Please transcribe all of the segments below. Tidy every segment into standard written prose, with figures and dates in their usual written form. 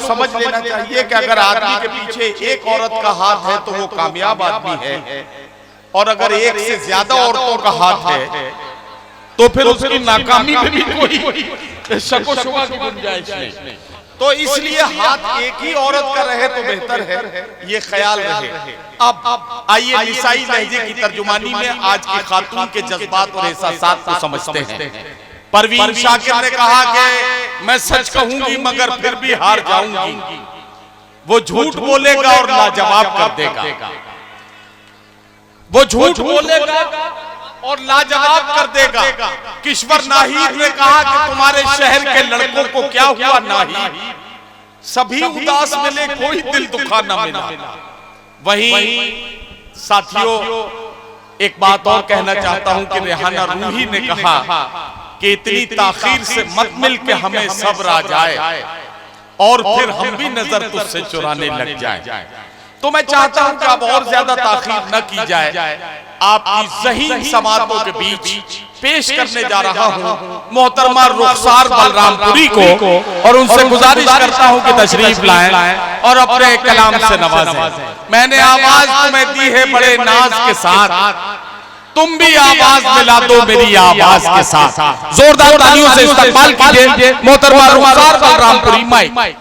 समझ लेना चाहिए कि अगर आदमी के पीछे एक औरत का हाथ है तो वो कामयाब आदमी है, और अगर एक से ज्यादा औरतों का हाथ है तो फिर उसकी नाकामी में भी कोई शको शुबा की गुंजाइश नहीं। तो इसलिए हाथ एक ही औरत का रहे तो बेहतर है, ये ख्याल रहे। अब आइए निसाई लहजे की तर्जुमानी में आज की खातून के जज्बात और एहसासात को समझते हैं। परवीन शाकिर ने कहा कि मैं सच कहूंगी मगर फिर भी हार जाऊंगी, वो झूठ बोलेगा और लाजवाब कर देगा। वो झूठ बोलेगा और लाजवाब कर देगा। किश्वर नाहीद ने कहा कि तुम्हारे शहर के लड़कों को क्या हुआ नाहीद, सभी उदास मिले कोई दिल दुखा न मिला। वहीं साथियों एक बात और कहना चाहता हूं कि रेहाना रूही ने कहा कि इतनी ताखीर से मत मिल के हमें सब्र आ जाए और फिर हम भी नजर तुझसे चुराने लग जाए। तो मैं चाहता हूं कि अब और ज्यादा ताखीर न की जाए। आपकी ज़हीन समातों के बीच पेश करने जा रहा हूं मोहतरमा रुखसार बलरामपुरी को, और उनसे गुजारिश करता हूं कि तशरीफ लाएं और अपने कलाम से नवाजें। मैंने आवाज तुम्हें दी है बड़े नाज के साथ, तुम भी आवाज मिला दो मेरी आवाज के साथ। जोरदार तालियों से इस्तकबाल कीजिए मोहतरमा रुखसार बलरामपुरी। माइक।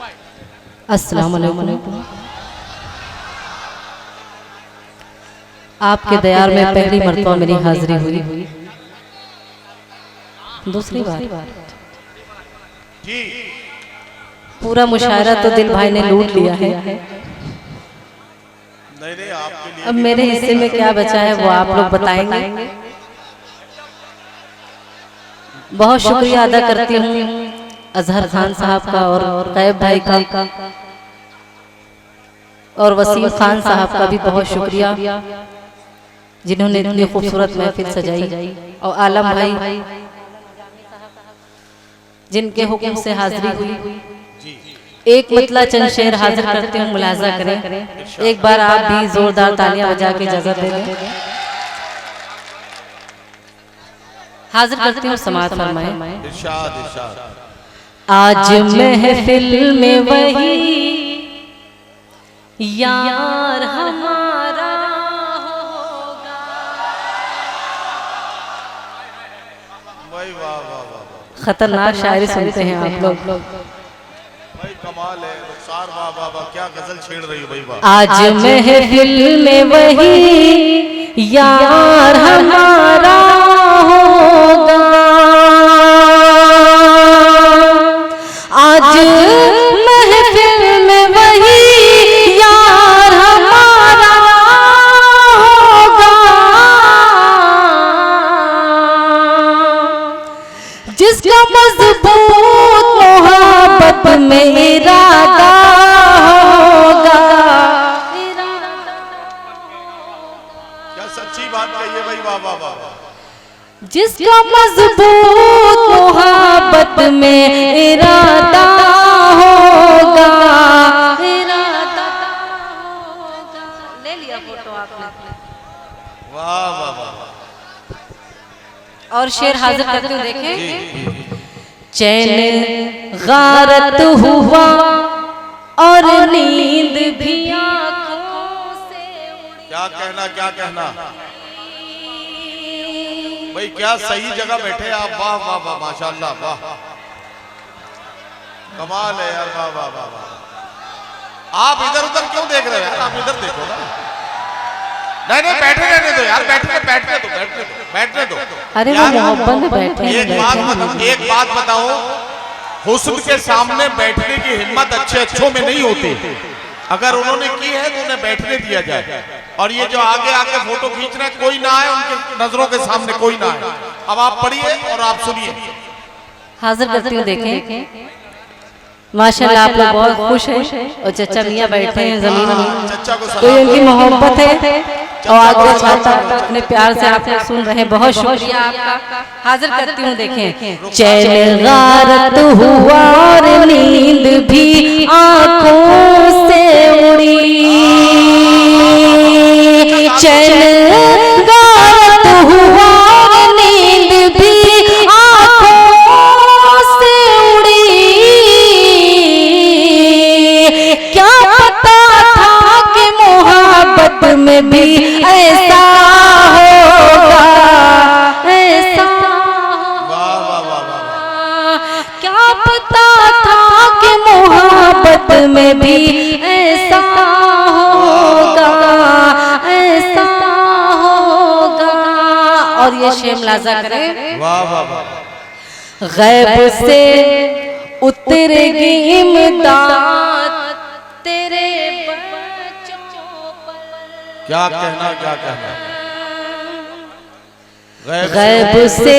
अस्सलाम वालेकुम। आपके दयार में पहली मर्तबा मेरी हाजिरी हुई। दूसरी बार पूरा मुशायरा तो दिल भाई ने लूट लिया है। अब मेरे हिस्से में क्या बचा है वो आप लोग बताएंगे। बहुत शुक्रिया अदा करती हूँ अजहर खान साहब का और कैब भाई का और वसीम खान साहब का भी बहुत शुक्रिया, जिन्होंने इतनी खूबसूरत महफिल सजाई, और आलम भाई जिनके हुक्म से हाजिरी हुई। एक मतला चंद शेर हाजिर करते हैं, मुलाजा करें। एक बार आप भी जोरदार तालियां बजा के इजाजत दे दें। हाजिर करती हूँ, समाअत फरमाएं। आज महफिल में वही यार हमारा होगा। खतरनाक शायरी सुनते हैं आप लोग। भाई कमाल है रुखसार, वाह वाह वाह, क्या गजल छेड़ रही हो भाई वाह। आज महफिल में वही यार हमारा होगा, आज महफिल में वही यार हमारा होगा, जिसका मजबूत मोहब्बत में इरादा होगा। क्या सच्ची बात कही है भाई, वाह वाह वाह। जिसका मजबूत मोहब्बत में इरादा होगा, इरादा होगा। ले लिया फोटो आपने, वाह वाह वाह। और शेर हाजिर करते हुए देखें। चैन गारत हुआ और नींद भी आंखों से उड़ी। क्या कहना क्या कहना भाई, क्या सही जगह बैठे आप, वाह वाह वाह माशाल्लाह, वाह कमाल है यार, वाह वाह वाह वाह। आप इधर उधर क्यों देख रहे हो यार, आप इधर देखो ना। नहीं नहीं बैठे रहने दो यार, बैठने दो। अरे वो मोहब्बत में बैठे हैं। एक बात बताओ, हुस्न के सामने बैठने की हिम्मत अच्छों में नहीं होती। अगर उन्होंने की है तो उन्हें बैठने दिया जाए, और ये जो आगे आके फोटो खींच रहे हैं कोई ना आए, उनके नजरों के सामने कोई ना आए। अब आप पढ़िए और आप सुनिए। हाजिर करती हूँ, देखें माशाल्लाह आप लोग बहुत खुश हैं, और चचा मियाँ बैठे हैं जमीन में, तो उनकी मोहब्बत है और आगे छाता अपने प्यार से आप लोग सुन रहे हैं। बहुत शुक्रिया आपका। हाजिर करती हूँ, देखें। चैन गारत हुआ और नींद भी आंखों से उड़ी, चैन गारत हुआ और नींद भी आंखों से उड़ी, में भी ऐसा होगा, ऐसा होगा। और ये शेर मुलाजा करें, वाह वाह वाह। गैब से उतरेगी इमदाद तेरे बच्चों पर। क्या कहना, क्या कहना। गैब से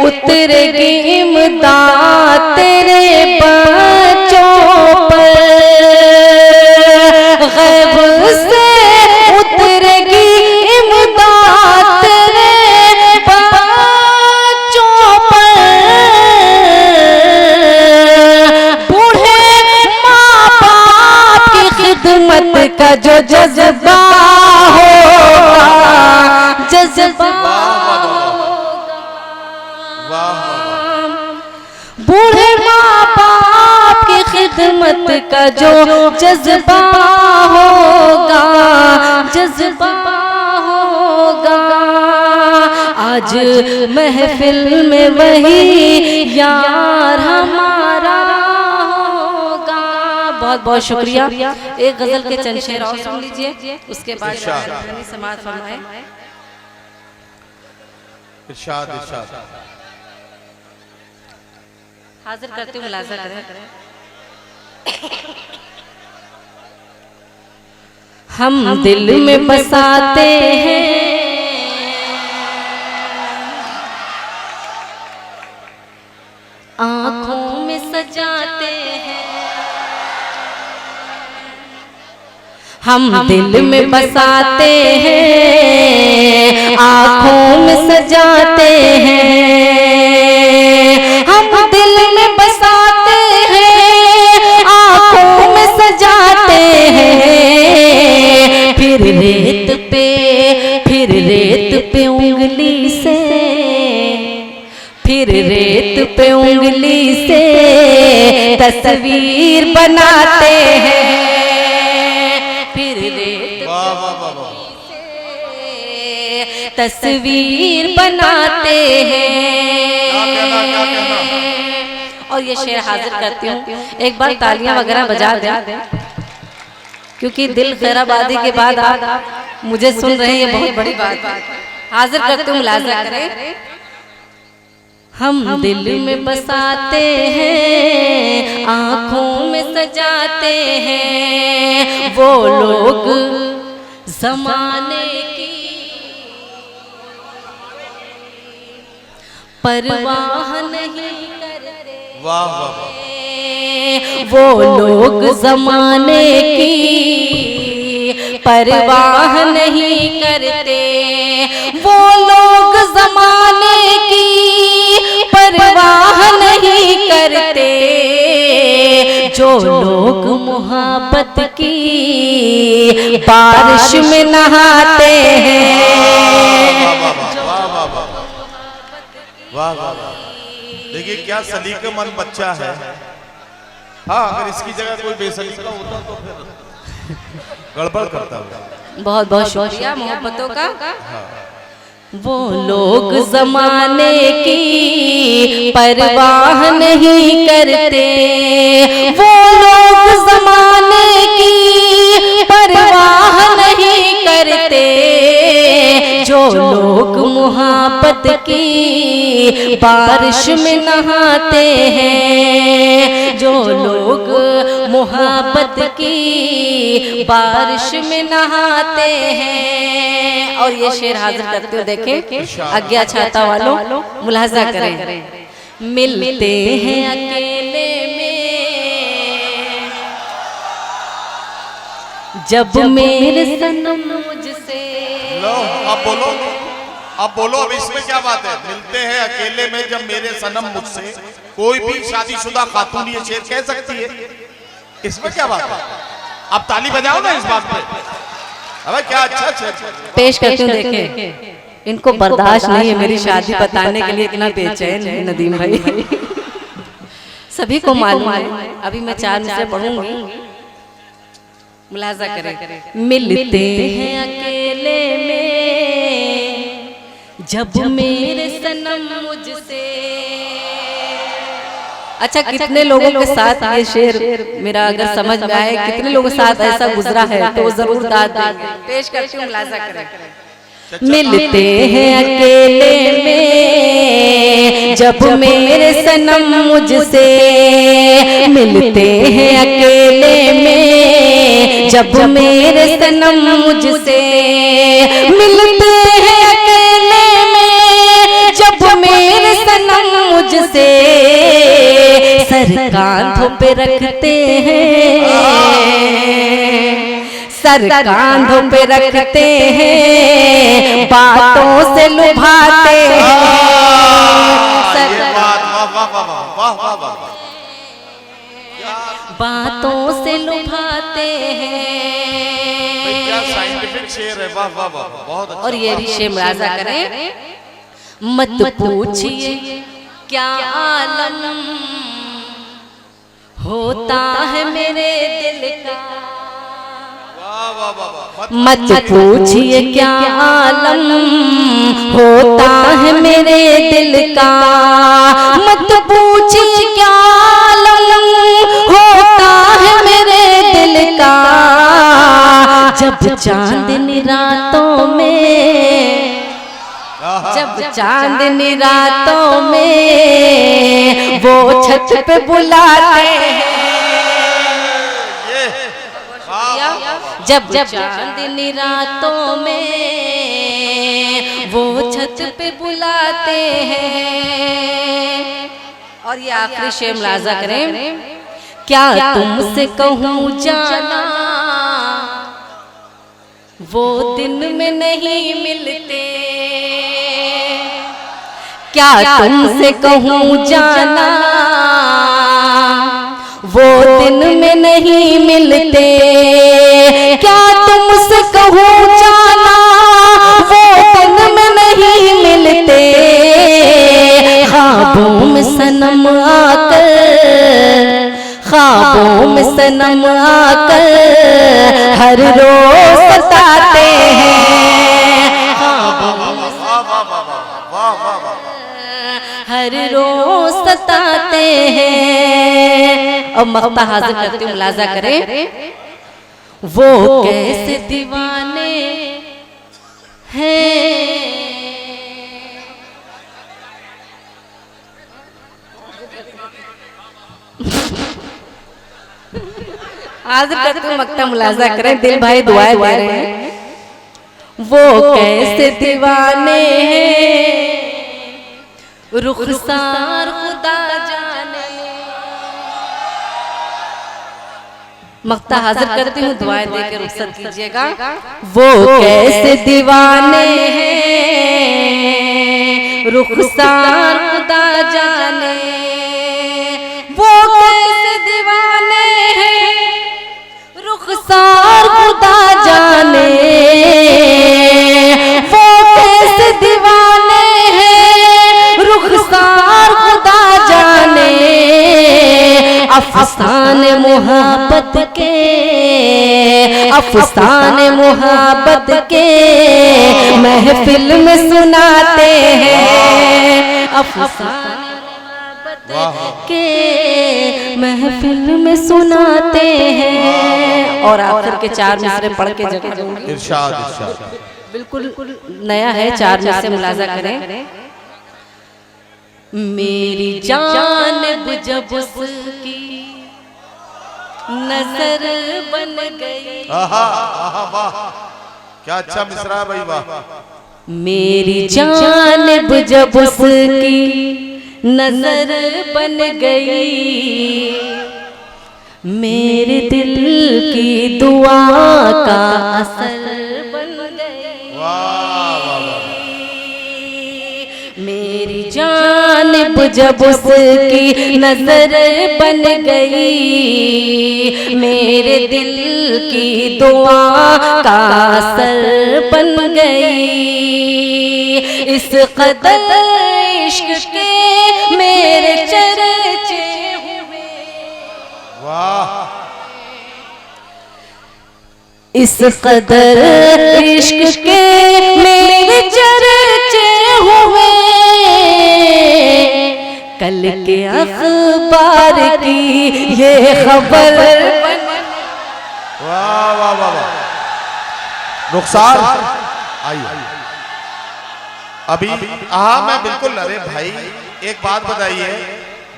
उतरेगी इमदाद तेरे बच्चों पर, गैब से उतरेगी इमदाद तेरे बच्चों पर। बूढ़े माँ बाप की खिदमत का जो जज्बा होगा, जज्बा बूढ़े माँ बाप की खिदमत का जो जज्बा होगा, जज्बा होगा। आज महफिल में वही यार हमारा होगा। बहुत बहुत शुक्रिया। एक गजल के चंद शेर और सुन लीजिए, उसके बाद समाअत फरमाएं। इरशाद इरशाद। हाजिर करती हूँ, मुलाजा करें। हम दिल में बसाते हैं आँखों में सजाते हैं, हम दिल में बसाते हैं आँखों में सजाते हैं, हम दिल में बसाते हैं आँखों में सजाते हैं। फिर रेत पे उंगली से, फिर रेत पे उंगली से तस्वीर बनाते हैं, फिर रेत से तस्वीर बनाते हैं। और ये शेर हाजिर करती हूँ, एक बार तालियां वगैरह बजा दें, क्योंकि दिल खैराबादी के बाद आप मुझे सुन रहे हैं, ये बहुत बड़ी बात। हाजिर करती हूँ, मुलाजा करें। हम दिल में बसाते हैं आँखों में सजाते हैं, वो लोग ज़माने की परवाह नहीं करते, वाह वाह। वो लोग ज़माने की परवाह नहीं करते, वो लोग ज़माने की परवाह नहीं करते, जो लोग मोहब्बत की बारिश में नहाते हैं। वाह वाह। देखिए क्या सलीकेमंद बच्चा है। हाँ, अगर इसकी जगह कोई बेसलीका होता तो फिर गड़बड़ करता होगा। बहुत बहुत शुक्रिया मोहब्बतों का। वो लोग ज़माने की परवाह नहीं करते, वो लोग ज़माने की परवाह नहीं करते, जो लोग मोहब्बत की बारिश में नहाते हैं, जो लोग मोहब्बत की बारिश में नहाते हैं। और ये शेर हाजिर करते हो, देखें आज्ञा छाता वालों, मुलाजा करें। मिलते हैं अकेले में जब मेरे सनम मुझसे। लो अब बोलो, अब बोलो, अब इसमें क्या बात है। मिलते हैं अकेले में जब मेरे सनम मुझसे। कोई भी शादीशुदा खातून ये शेर कह सकती है, इसमें क्या बात है। अब ताली बजाओ ना इस बात पे। अबे क्या अच्छा शेर पेश करती हूँ। देखें, इनको बर्दाश्त नहीं है मेरी शादी बताने के लिए इतना बेचैन है नदीम भाई। सभी को मालूम है। अभी मैं 4 मिसरे पढ़ूंगी, मुलाजा करें। मिलते हैं अकेले में जब मेरे सनम मुझसे, अच्छा, कितने लोगों के साथ ये शेर मेरा अगर समझ में आए, कितने लोगों के साथ ऐसा गुजरा है तो जरूर दाद देंगे। पेश करती हूँ, मुलाजा करें। मिलते हैं अकेले में जब मेरे सनम मुझसे, मिलते हैं अकेले में जब मेरे सनम मुझसे, मिलते हैं अकेले में जब मेरे सनम मुझसे, सर कांधों पे रखते हैं, सर कांधों पे रखते हैं, बातों से लुभाते हैं, बातों से लुभाते हैं। क्या साइंटिफिक शेर है, वाह वाह वाह, बहुत अच्छा। और ये भी शेर मुलाजा करें। मत पूछिए क्या आलम होता है मेरे दिल का, मत पूछिए क्या आलम होता है मेरे दिल का, मत पूछिए क्या आलम होता है मेरे दिल का, जब चांदनी रातों में, जब चांदनी रातों में वो छत पे बुलाते हैं, जब चांदनी रातों में वो छत पे बुलाते हैं। और ये आखिरी शेर मुलाजा करें। क्या तुमसे कहूँ जाना वो दिन में नहीं मिलते, क्या तुमसे कहूँ जाना वो दिन में नहीं मिलते, क्या तुमसे कहूँ जाना वो दिन में नहीं मिलते, ख्वाबों में सनम आकर, ख्वाबों में सनम आकर हर रोज सताते हैं, हर रोज सताते हैं। और मक्ता हाजिर करते हुए मुलाजा करें। वो कैसे दीवाने हैं, हाजिर करते हुए मक्ता मुलाजा करें। दिल भाई दुआएं दे रहे हैं। वो कैसे दीवाने हैं रुखसार खुदा जाने। मक्ता हाजिर करती हूँ, दुआएं देकर रुखसत कीजिएगा। वो कैसे दीवाने हैं रुखसार खुदा जाने, वो कैसे दीवाने हैं रुखसार खुदा जाने, वो कैसे दीवाने हैं रुखसार खुदा जाने, अफसाने मोहब्बत के, अफसाने मोहब्बत के महफिल में सुनाते हैं, अफसाने मोहब्बत के महफिल में सुनाते हैं। और आखिर के चार मिसरे पढ़ के जगह दूंगी। इरशाद इरशाद बिल्कुल नया है, चार मिसरे मुलाजा करें। मेरी जान जब उसकी नजर बन गई, वाह क्या अच्छा मिसरा है भाई, वाह। मेरी जान जब उसकी नजर बन गई, मेरे दिल की दुआ का असर बन गई, मेरी जान जब उसकी नजर बन गई, मेरे दिल की दुआ का असर बन गई, इस कदर इश्क के मेरे चर्चे हुए, वाह। इस कदर इश्क के मेरे चर्चे हुए, कल के अखबार की ये खबर। वाह वाह वाह वाह। रुखसार आइए अभी। हाँ मैं बिल्कुल। अरे भाई एक बात बताइए,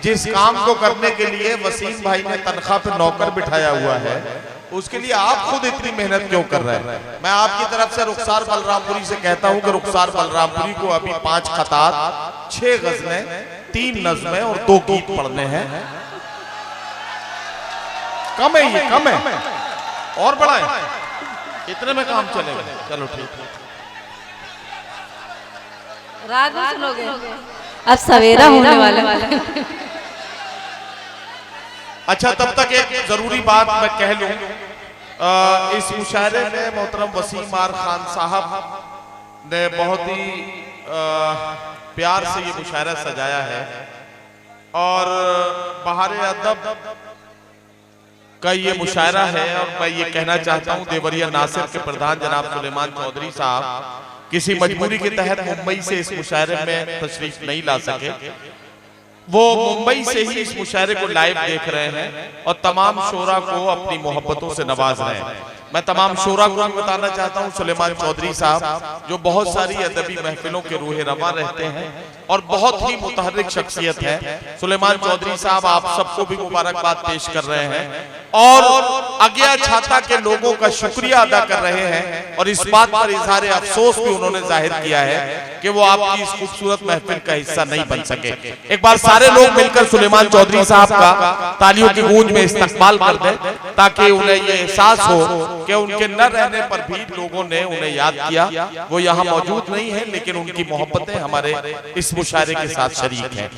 जिस काम को करने के लिए वसीम भाई ने तनख्वाह पे नौकर बिठाया हुआ है, उसके लिए आप खुद इतनी मेहनत क्यों कर रहे हैं? मैं आपकी तरफ से रुखसार बलरामपुरी से कहता हूं कि रुखसार बलरामपुरी को अभी 5 खतात, 6 गजलें, 3 नज़्में और 2 गीत पढ़ने हैं। कम है ये, कम है और बढ़ाएं, इतने में काम चलेगा। चलो ठीक है। रात में सुनोगे, अब सवेरा होने वाला है। अच्छा तब तक एक जरूरी बात मैं कह लूं। इस मुशायरे में मोहतरम वसीम आर खान साहब ने बहुत ही प्यार से ये मुशायरा सजाया है और बहारे अदब का ये मुशायरा है। और मैं ये कहना चाहता हूँ देवरिया नासिर के प्रधान जनाब सुलेमान चौधरी साहब किसी मजबूरी के तहत मुंबई से इस मुशायरे में तशरीफ नहीं ला सके। वो मुंबई से ही इस मुशायरे को लाइव देख रहे हैं और तमाम शोरा को अपनी मोहब्बतों से नवाज रहे हैं। मैं तमाम शोरा को भी बताना चाहता हूं, सुलेमान चौधरी साहब जो बहुत सारी अदबी महफिलों के रूहे रमा रहते हैं और बहुत ही मुतहर्रिक शख्सियत है। सुलेमान चौधरी साहब आप सबको भी मुबारकबाद पेश कर रहे हैं और अज्ञा छाता के लोगों का शुक्रिया अदा कर रहे हैं और इस बात पर इजहार अफसोस भी उन्होंने जाहिर किया है कि वो आपकी इस खूबसूरत महफिल का हिस्सा नहीं बन सके। एक बार सारे लोग मिलकर सुलेमान चौधरी साहब का तालियों की गूंज में इस्तकबाल कर दें ताकि उन्हें ये एहसास हो कि उनके न रहने पर भी लोगों ने उन्हें याद किया। वो यहाँ मौजूद नहीं है लेकिन उनकी मोहब्बतें हमारे इस मुशायरे के साथ शरीक हैं।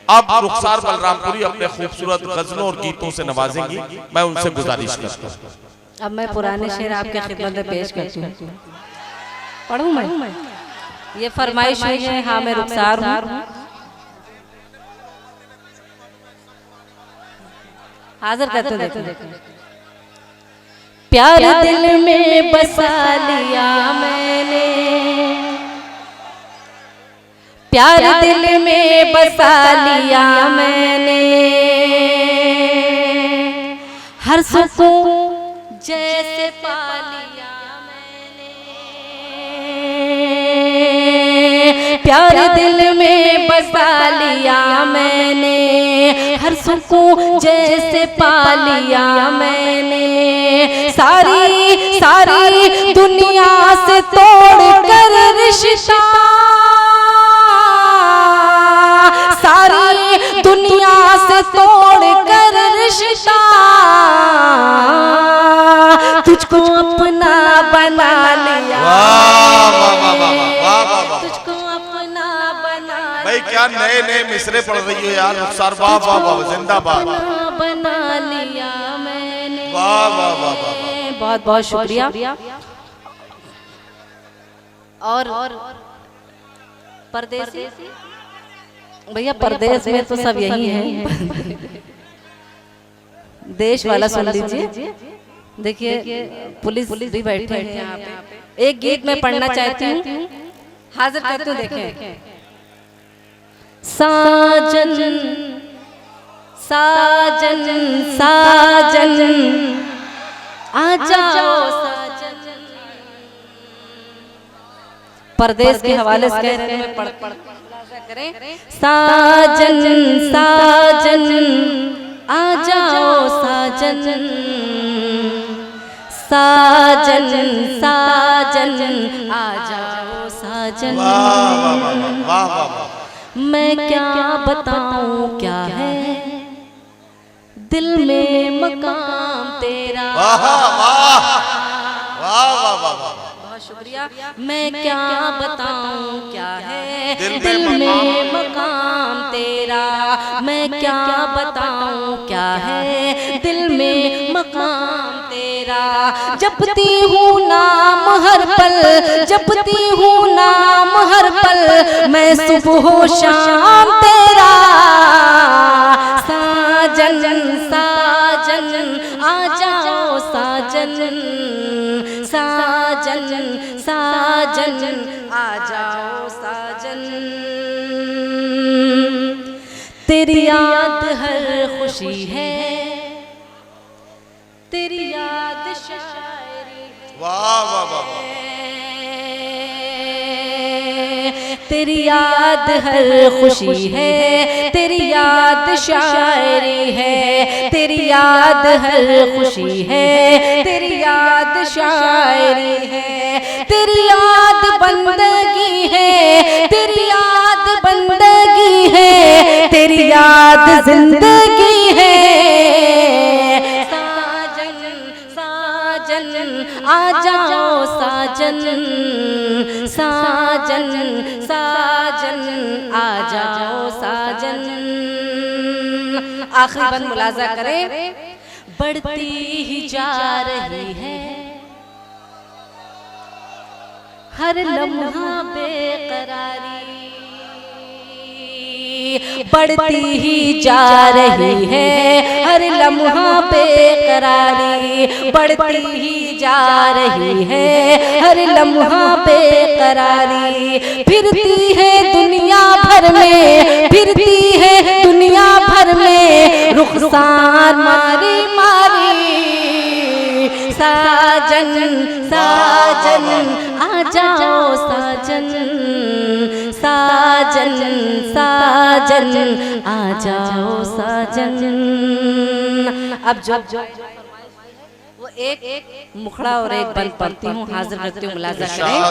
अब रुखसार बलरामपुरी अपने खूबसूरत गजलों और गीतों से नवाजेंगी। मैं उनसे गुजारिश करता हूँ। अब मैं पुराने शेर आपके खिदमत में पेश करती हूँ। पढ़ूं मैं? ये फरमाइश हुई है। हाँ मैं रुखसार हूँ। हाजिर करते देखो। प्यार दिल में बसा लिया मैंने, प्यार दिल में बसा लिया मैंने, हर सुकून जैसे पा लिया मैंने, प्यार दिल में बसा लिया मैंने, हर सुकून जैसे पा लिया मैंने, सारी सारी दुनिया से तोड़ कर रिश्ता, सारी दुनिया से तोड़ कर रिश्ता, तुझको अपना बना लिया। तुझको अपना बना। भाई क्या नए नए मिसरे पढ़ रही हो यार रुखसार। वाह वाह वाह, जिंदाबाद। बना लिया मैंने। वाह वाह वाह वाह। बहुत बहुत शुक्रिया। और परदेसी भैया, परदेश में तो सब यही है। देश वाला सुन लीजिए। देखिए पुलिस भी बैठे हैं यहाँ पे। एक गीत मैं पढ़ना चाहती हूँ, हाजिर करती हूँ। देखें। साजन साजन साजन आ जाओ साजन। परदेश के हवाले से कह रहे हैं, पढ़ करें। साजन साजन आ जाओ साजन, साजन साजन आ जाओ साजन। मैं क्या बताऊं क्या है दिल में मकाम तेरा। बहुत शुक्रिया। मैं क्या बताऊं क्या है दिल में मकाम तेरा, मैं क्या बताऊं क्या है दिल में मकाम तेरा। जपती हूँ नाम हर पल, जपती हूँ नाम हर पल, मैं सुबह शाम तेरा। साजन साजन आ जाओ साजन, साजन साजन आ जाओ साजन। तेरी याद हर खुशी है, तेरी याद शायरी है। वाह वाह वाह वाह। तेरी याद हर खुशी है, तेरी याद शायरी है, तेरी याद हर खुशी है, तेरी याद शायरी है, तेरी याद बंदगी है, तेरी याद बंदगी है, तेरी याद जिंदगी है। साजन साजन आ जाओ साजन, साजन साजन आ जाओ साजन। आखिरी बंद मुलाजा करें। बढ़ती ही जा रही है हर लम्हा बेकरारी, बढ़ती ही जा रही है हर लम्हा बेकरारी, बढ़ती ही जा रही है हर लम्हा बेकरारी। फिरती है दुनिया भर में, फिरती है दुनिया भर में, रुखसार मारी मारी। साजन साजन आ जाओ साजन, साजन साजन आ जाओ साजन। अब जो वो एक मुखड़ा और एक बंद पढ़ती हूँ, हाजिर करती हूँ, मुलाजा करें।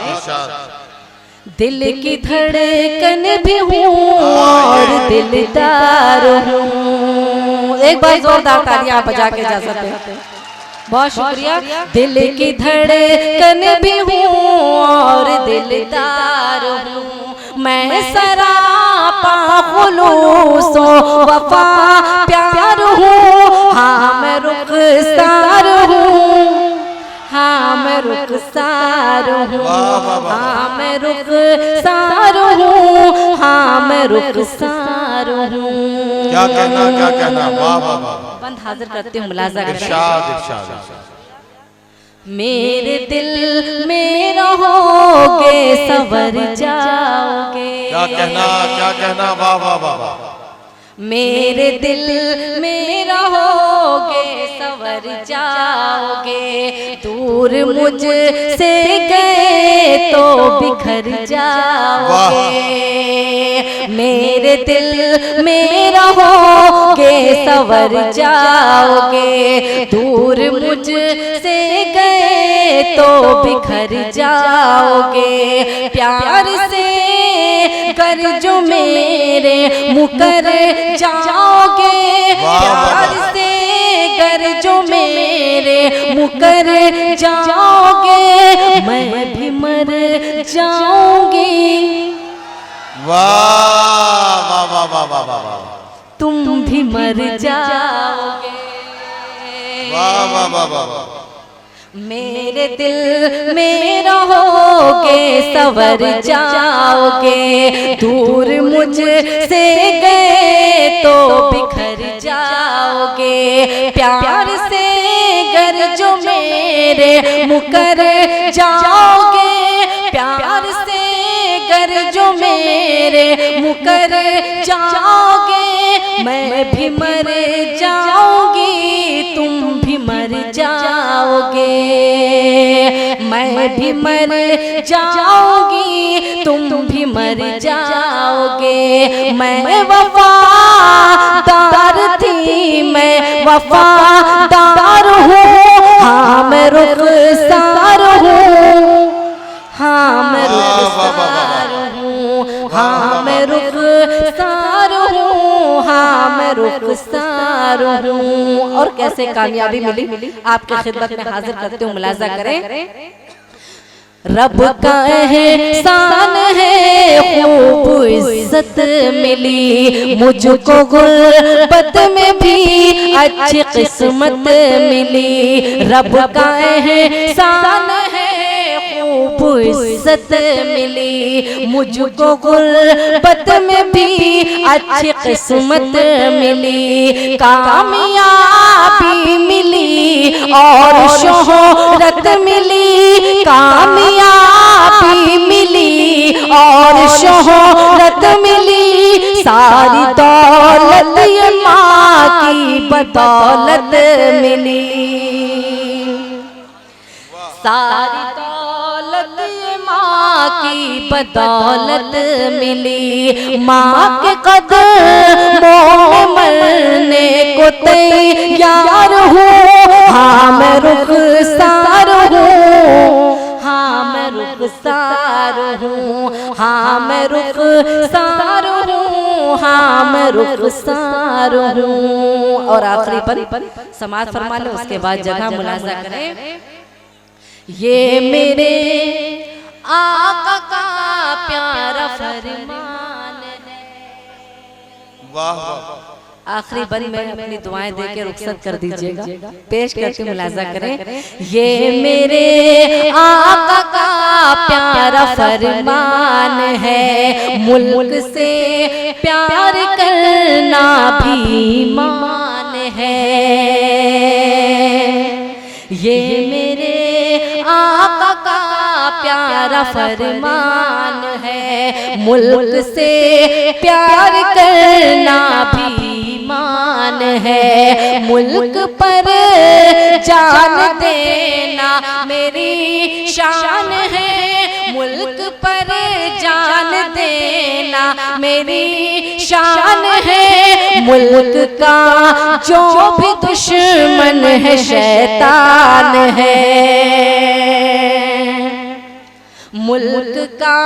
दिल की धड़कन भी हूँ और दिलदार हूँ। एक बार जोरदार तालियां बजा के जा सकते हैं, बहुत शुक्रिया। दिल की धड़कन भी हूँ और दिलदार हूँ, मैं सरापा खुलूसो वफा प्यार हूँ। हाँ मैं रुखसार हूँ, हाँ मैं रुखसार हूँ, हाँ मैं रुखसार हूँ, हाँ मैं रुखसार हूँ। क्या कहना, क्या कहना, वाह वाह वाह। बंद हाजिर करते हूँ, मुलाजा करें। इरशाद इरशाद। मेरे दिल में रहोगे सवर जाओगे। क्या कहना, क्या कहना, वाह वाह वाह वाह। मेरे दिल में रहोगे सवर जाओगे, दूर मुझ से गए तो बिखर जाओगे। मेरे दिल में रहोगे सवर जाओगे, दूर मुझ से गए तो बिखर जाओगे। प्यार से कर जो मेरे मुकर जाओगे, प्यार से कर जो मेरे मुकर जाओगे, मैं भी मर जाऊंगी। वाह वाह वाह वाह वाह वाह। तुम भी मर जाओगे। वाह वाह वाह वाह। मेरे दिल में रहोगे सवर जाओगे, दूर मुझ से गए तो बिखर जाओगे। प्यार से गर जो मेरे मुकर जाओगे, प्यार से गर जो मेरे मुकर जाओगे, मैं भी मर जाऊंगी, तुम भी मर जाओगे। मैं भी मर जाऊंगी, तुम भी मर जाओगे। मैं वफादार थी, मैं वफादार हूँ, हाँ मैं रुखसार हूँ, हाँ मैं रुखसार हूँ, हाँ मैं रुखसार हूँ, हाँ मैं रुखसार हूँ। और कैसे कामयाबी मिली आपके खिदमत में हाजिर करते हूँ, मुलाजा करें। रब का एहसान है खूब इज्जत मिली, मुझको गुर्बत में भी अच्छी किस्मत मिली। रब का एहसान है खूब इज्जत मिली, मुझको गुर्बत में भी अच्छी किस्मत मिली। कामयाबी मिली और शोहरत मिली, कामयाबी मिली और शोहरत मिली, सारी दौलत दौलत ये माँ की बदौलत मिली, सारी दौलत ये माँ की बदौलत मिली। माँ के कदमों में मरने को तैयार हूँ, हाँ मैं रुखसार हूँ, हाँ मैं रुखसार हूँ, हाँ मैं रुखसार हूँ, हाँ मैं रुखसार हूँ। और आखिरी पर समाज फरमा लो, उसके बाद जगह मुलाजा करें। ये मेरे आका का प्यारा फरमान है। वाह वाह। आखिरी बंद में अपनी दुआएं दे के रुखसत कर दीजिएगा, पेश करके मुलाजा करें। ये मेरे आका का प्यारा फरमान है, मुल्क से प्यार करना भी ईमान है। ये मेरे आका का प्यारा फरमान है, मुल्क से प्यार करना भी ईमान है। मुल्क पर जान देना मेरी शान है, मुल्क पर जान देना मेरी शान है। मुल्क का जो भी दुश्मन है शैतान है, मुल्क का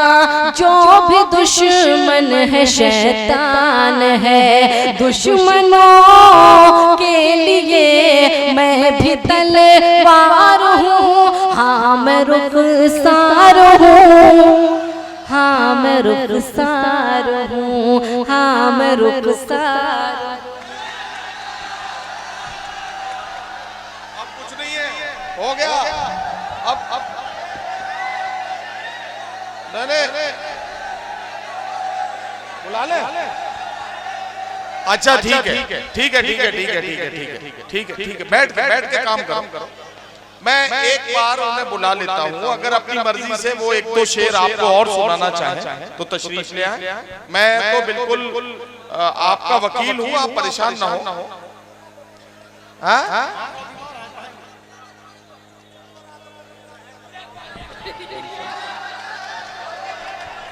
जो भी दुश्मन है शैतान है। दुश्मनों के लिए मैं भी तलवार हूँ, हाँ मैं रुखसार हूँ, हाँ मैं रुखसार हूँ, हाँ मैं रुखसार। अब कुछ नहीं है, हो गया। अब नहीं बुला ले। अच्छा ठीक है ठीक है ठीक है ठीक है ठीक है ठीक है ठीक है ठीक है, बैठ के काम करो। मैं एक बार उन्हें बुला लेता हूँ, अगर अपनी मर्जी से वो एक दो शेर आपको और सुनाना चाहे तो तशरीफ ले आए। मैं तो बिल्कुल आपका वकील हूँ, आप परेशान ना हो।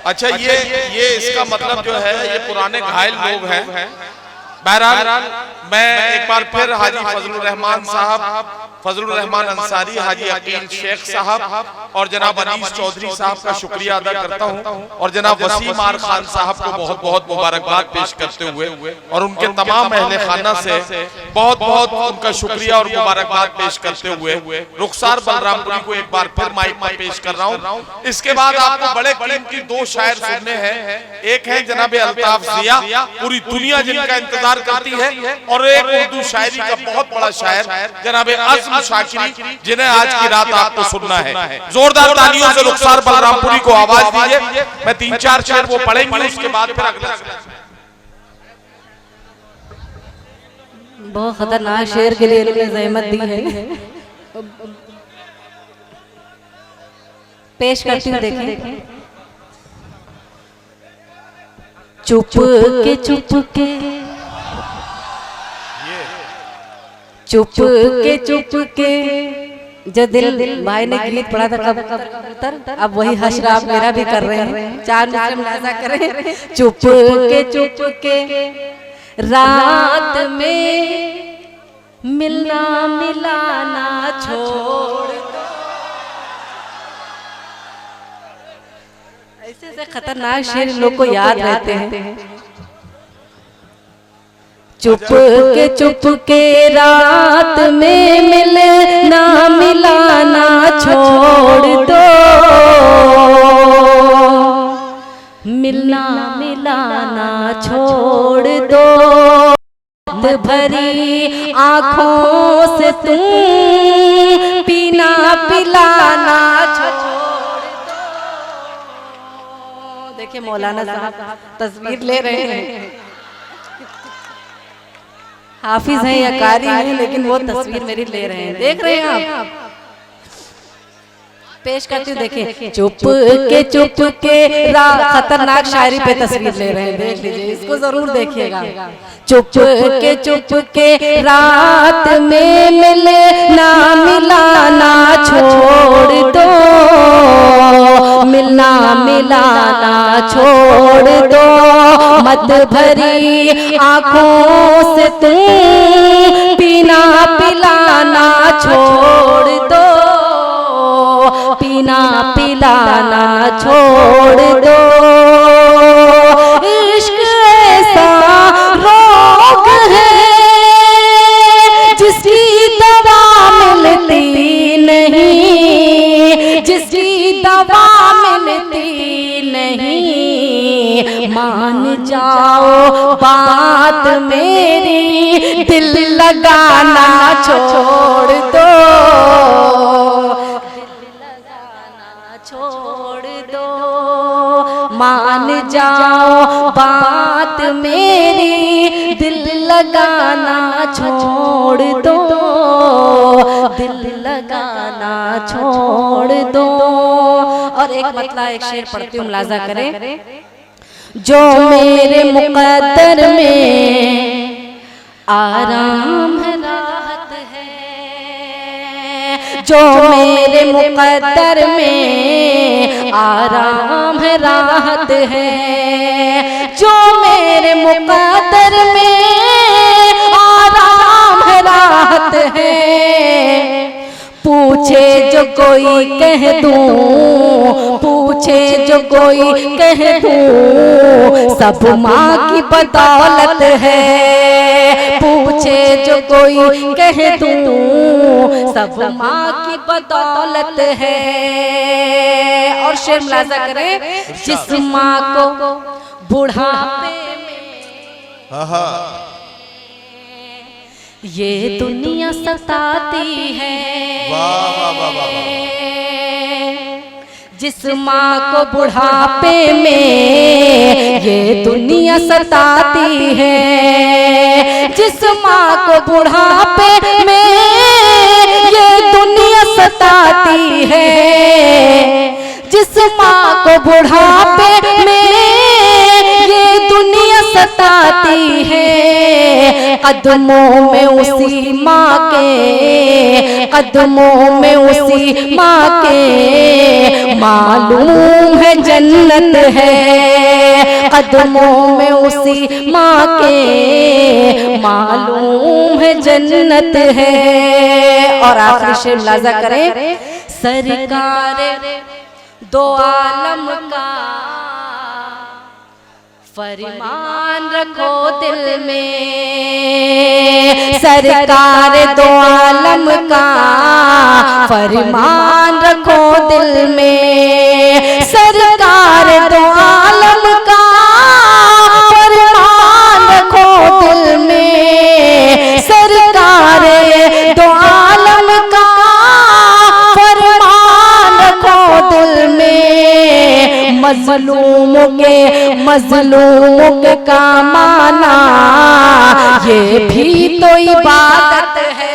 अच्छा ये इसका मतलब जो है ये पुराने घायल लोग हैं। बहरहाल मैं एक बार फिर हाजी फजलुर रहमान साहब, फजलुर रहमान अंसारी, हाजी अकील शेख साहब और जनाब अनीस चौधरी साहब का शुक्रिया अदा करता हूं, और जनाब वसीम आर खान साहब को बहुत बहुत मुबारकबाद पेश करते हुए और उनके तमाम अहले खाना से बहुत बहुत उनका शुक्रिया और मुबारकबाद पेश करते हुए रुखसार बलरामपुरी को एक बार फिर माइक पर पेश कर रहा हूं। इसके बाद आपको बड़े कीमती दो शायर सुनने हैं। एक है जनाब अल्ताफ जिया, पूरी दुनिया जिनका इंतजार करती है, और एक उर्दू शायरी का बहुत बड़ा शायर जनाब आज़म शाकिरी, जिन्हें आज की रात आपको सुनना है। जोरदार तालियों से रुखसार बलरामपुरी को आवाज दीजिए। मैं 3-4 शेर वो पढ़ेंगे, उसके बाद फिर अगला। बहुत खतरनाक शेर के लिए इन्होंने जहमत दी है, पेश करती हूँ। देखें। चुप के चुप के जो दिल भाई ने गीत पढ़ा था कबूतर, अब वही हशरा आप मेरा भी कर रहे हैं। 4 मिनट मुलाजा करें। चुप के रात में मिलना मिलाना छोड़ दो। ऐसे खतरनाक शेर लोग को याद रहते हैं। चुप के रात में मिलना मिलाना छोड़ दो, मिलना मिलाना छोड़ दो। भरी आँखों से तुम पीना पिलाना छोड़ दो। देखिए मौलाना साहब तस्वीर ले रहे हैं, हाफिज हैं या कारी हैं, लेकिन वो तस्वीर मेरी ले रहे हैं। देख रहे हैं आप। पेश करती हूँ, देखिए। चुप के खतरनाक शायरी पे तस्वीर ले रहे हैं, देख लीजिए, इसको जरूर देखिएगा। चुप के रात में मिले ना मिलाना छोड़ दो, मिलाना छोड़ दो, मत भरी आंखों से तुम पीना पिलाना छोड़ दो, पीना पिलाना छोड़ दो। इश्क ऐसा रोग है जिसकी दवा मिलती नहीं, जिसकी दवा मिलती नहीं। मान जाओ बात मेरी, दिल लगाना छोड़ दो, छोड़ दो। मान जाओ बात मेरी, दिल लगाना छोड़ दो, दिल लगाना छोड़ दो। और एक मतला एक शेर पढ़ती हूँ, मुलाजा करें। जो मेरे मुकद्दर में आराम है राहत है, जो मेरे मुकद्दर में आराम है राहत है, जो मेरे मुकद्दर में आराम है राहत है। पूछे जो कोई कह दूं, पूछे जो कोई कह दूं, सब माँ की बदौलत है। पूछे जो कोई कह दूं, सब माँ की बदौलत है। और शेर मुलाजा करें। जिस माँ को बुढ़ापे में ये दुनिया सताती है, जिस माँ को बुढ़ापे में ये दुनिया सताती है, जिस माँ को बुढ़ापे में ये दुनिया सताती है, जिस माँ को बुढ़ापे में ये दुनिया सताती है। कदमों में उसी माँ के, कदमों में उसी माँ के मालूम है जन्नत है, कदमों में उसी माँ के मालूम है जन्नत है। और आखिरी शेर मुलाजा करें। सरकार दो आलम का फरमान रखो दिल में, सरकार दो आलम का फरमान रखो दिल में, सरकार दो आलम का फरमान रखो दिल में, सरकार दो आलम का फरमान रखो दिल में। मजलूमों के का माना ये भी तो इबादत है।